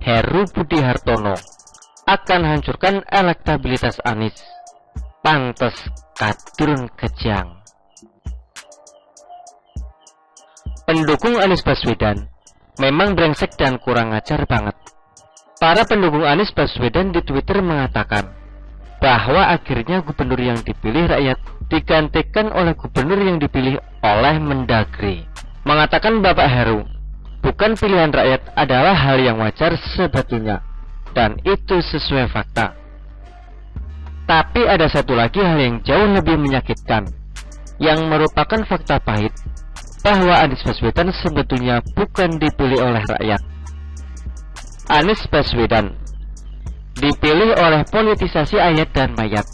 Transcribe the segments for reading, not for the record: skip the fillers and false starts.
Heru Budi Hartono akan hancurkan elektabilitas Anies. Pantes kadrun kejang. Pendukung Anies Baswedan memang brengsek dan kurang ajar banget. Para pendukung Anies Baswedan di Twitter mengatakan bahwa akhirnya gubernur yang dipilih rakyat digantikan oleh gubernur yang dipilih oleh Mendagri. Mengatakan Bapak Heru, bukan pilihan rakyat adalah hal yang wajar sebetulnya, dan itu sesuai fakta. Tapi ada satu lagi hal yang jauh lebih menyakitkan, yang merupakan fakta pahit, bahwa Anies Baswedan sebetulnya bukan dipilih oleh rakyat. Anies Baswedan dipilih oleh politisasi ayat dan mayat,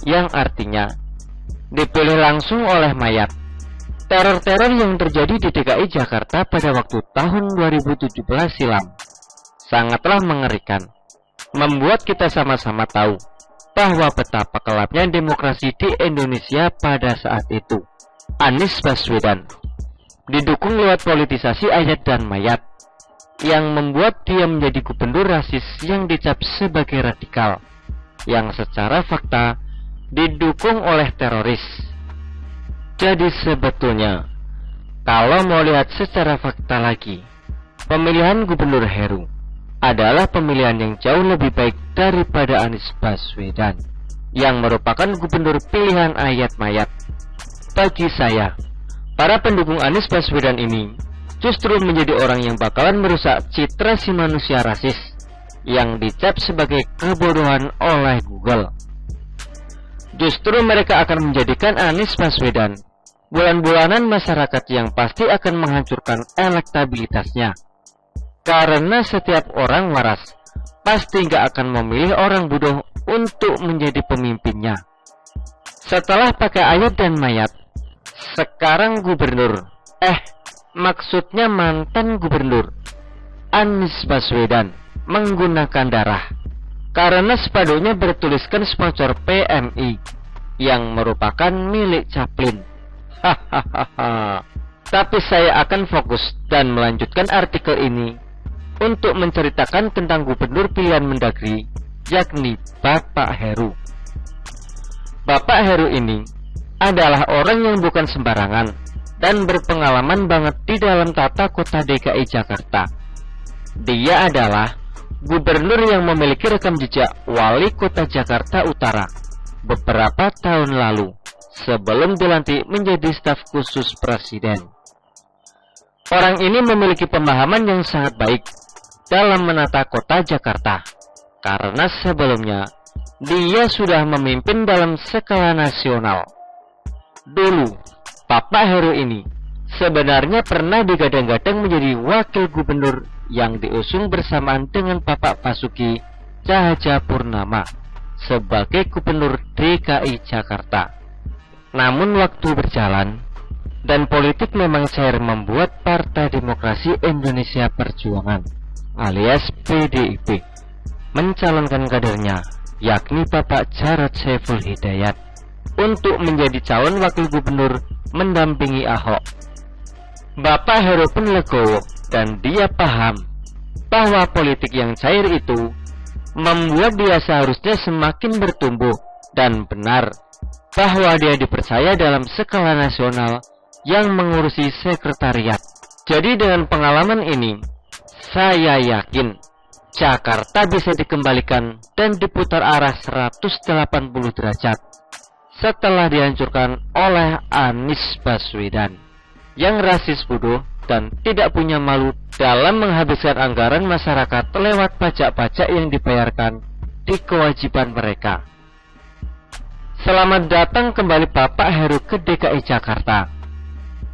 yang artinya dipilih langsung oleh mayat. Teror-teror yang terjadi di DKI Jakarta pada waktu tahun 2017 silam sangatlah mengerikan, membuat kita sama-sama tahu bahwa betapa gelapnya demokrasi di Indonesia pada saat itu. Anies Baswedan didukung lewat politisasi ayat dan mayat, yang membuat dia menjadi gubernur rasis yang dicap sebagai radikal, yang secara fakta didukung oleh teroris. Jadi sebetulnya, kalau mau lihat secara fakta lagi, pemilihan Gubernur Heru adalah pemilihan yang jauh lebih baik daripada Anies Baswedan, yang merupakan gubernur pilihan ayat mayat. Bagi saya, para pendukung Anies Baswedan ini justru menjadi orang yang bakalan merusak citra si manusia rasis yang dicap sebagai kebodohan oleh Google. Justru mereka akan menjadikan Anies Baswedan bulan-bulanan masyarakat yang pasti akan menghancurkan elektabilitasnya. Karena setiap orang waras pasti nggak akan memilih orang bodoh untuk menjadi pemimpinnya. Setelah pakai ayat dan mayat, sekarang gubernur, maksudnya mantan gubernur Anies Baswedan menggunakan darah karena spanduknya bertuliskan sponsor PMI yang merupakan milik Chaplin. Hahaha. Tapi saya akan fokus dan melanjutkan artikel ini untuk menceritakan tentang gubernur pilihan Mendagri, yakni Bapak Heru. Bapak Heru ini adalah orang yang bukan sembarangan dan berpengalaman banget di dalam tata kota DKI Jakarta. Dia adalah gubernur yang memiliki rekam jejak wali kota Jakarta Utara beberapa tahun lalu sebelum dilantik menjadi staf khusus presiden. Orang ini memiliki pemahaman yang sangat baik dalam menata kota Jakarta, karena sebelumnya dia sudah memimpin dalam skala nasional. Dulu, Bapak Heru ini sebenarnya pernah digadang-gadang menjadi wakil gubernur yang diusung bersamaan dengan Bapak Basuki Cahayapurnama sebagai gubernur DKI Jakarta. Namun waktu berjalan dan politik memang cair, membuat Partai Demokrasi Indonesia Perjuangan alias PDIP mencalonkan kadernya, yakni Bapak Jarod Saiful Hidayat, untuk menjadi calon wakil gubernur mendampingi Ahok. Bapak Heru pun legowo dan dia paham bahwa politik yang cair itu membuat dia seharusnya semakin bertumbuh dan benar bahwa dia dipercaya dalam skala nasional yang mengurusi sekretariat. Jadi dengan pengalaman ini, saya yakin Jakarta bisa dikembalikan dan diputar arah 180 derajat setelah dihancurkan oleh Anies Baswedan yang rasis bodoh dan tidak punya malu dalam menghabiskan anggaran masyarakat lewat pajak-pajak yang dibayarkan di kewajiban mereka. Selamat datang kembali Bapak Heru ke DKI Jakarta.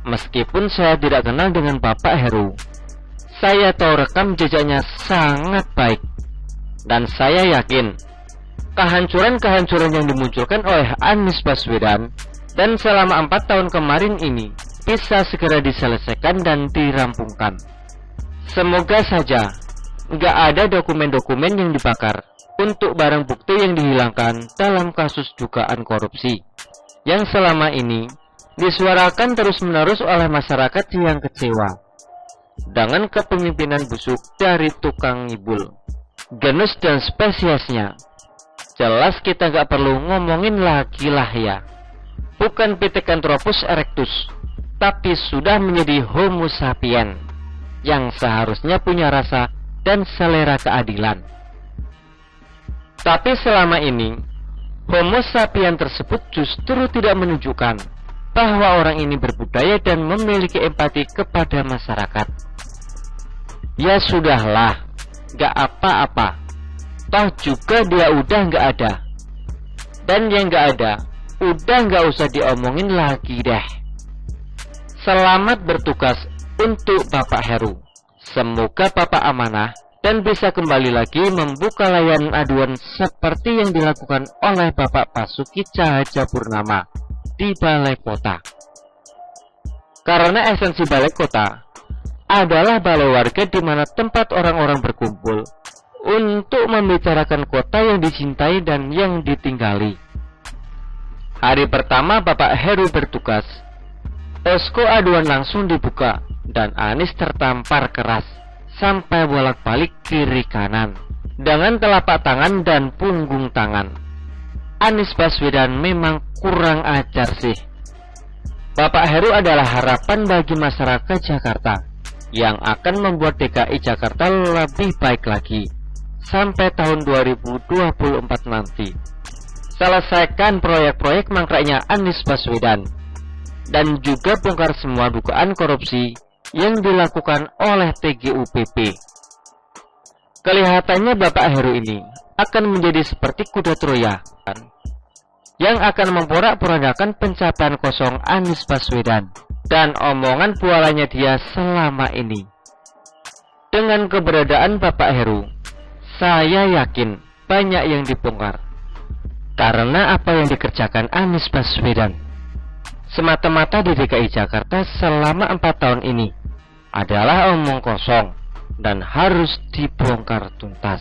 Meskipun saya tidak kenal dengan Bapak Heru, saya tahu rekam jejaknya sangat baik. Dan saya yakin kehancuran-kehancuran yang dimunculkan oleh Anies Baswedan dan selama 4 tahun kemarin ini bisa segera diselesaikan dan dirampungkan. Semoga saja nggak ada dokumen-dokumen yang dibakar untuk barang bukti yang dihilangkan dalam kasus dugaan korupsi yang selama ini disuarakan terus-menerus oleh masyarakat yang kecewa dengan kepemimpinan busuk dari tukang ngibul. Genus dan spesiesnya jelas kita gak perlu ngomongin lagi lah ya. Bukan Pithecanthropus erectus, tapi sudah menjadi Homo sapien yang seharusnya punya rasa dan selera keadilan. Tapi selama ini Homo sapien tersebut justru tidak menunjukkan bahwa orang ini berbudaya dan memiliki empati kepada masyarakat. Ya sudahlah, gak apa-apa, toh juga dia udah gak ada. Dan yang gak ada udah gak usah diomongin lagi deh. Selamat bertugas untuk Bapak Heru. Semoga Bapak amanah dan bisa kembali lagi membuka layanan aduan seperti yang dilakukan oleh Bapak Basuki Cahayapurnama di Balai Kota. Karena esensi Balai Kota adalah balai warga di mana tempat orang-orang berkumpul untuk membicarakan kota yang dicintai dan yang ditinggali. Hari pertama Bapak Heru bertugas, posko aduan langsung dibuka dan Anies tertampar keras sampai bolak-balik kiri kanan dengan telapak tangan dan punggung tangan. Anies Baswedan memang kurang ajar sih. Bapak Heru adalah harapan bagi masyarakat Jakarta yang akan membuat DKI Jakarta lebih baik lagi sampai tahun 2024 nanti. Selesaikan proyek-proyek mangkraknya Anies Baswedan dan juga bongkar semua dugaan korupsi yang dilakukan oleh TGUPP. Kelihatannya Bapak Heru ini akan menjadi seperti kuda Troya yang akan memporak-porandakan pencapaian kosong Anies Baswedan dan omongan bualannya dia selama ini. Dengan keberadaan Bapak Heru, saya yakin banyak yang dibongkar. Karena apa yang dikerjakan Anies Baswedan semata-mata di DKI Jakarta selama 4 tahun ini adalah omong kosong dan harus dibongkar tuntas.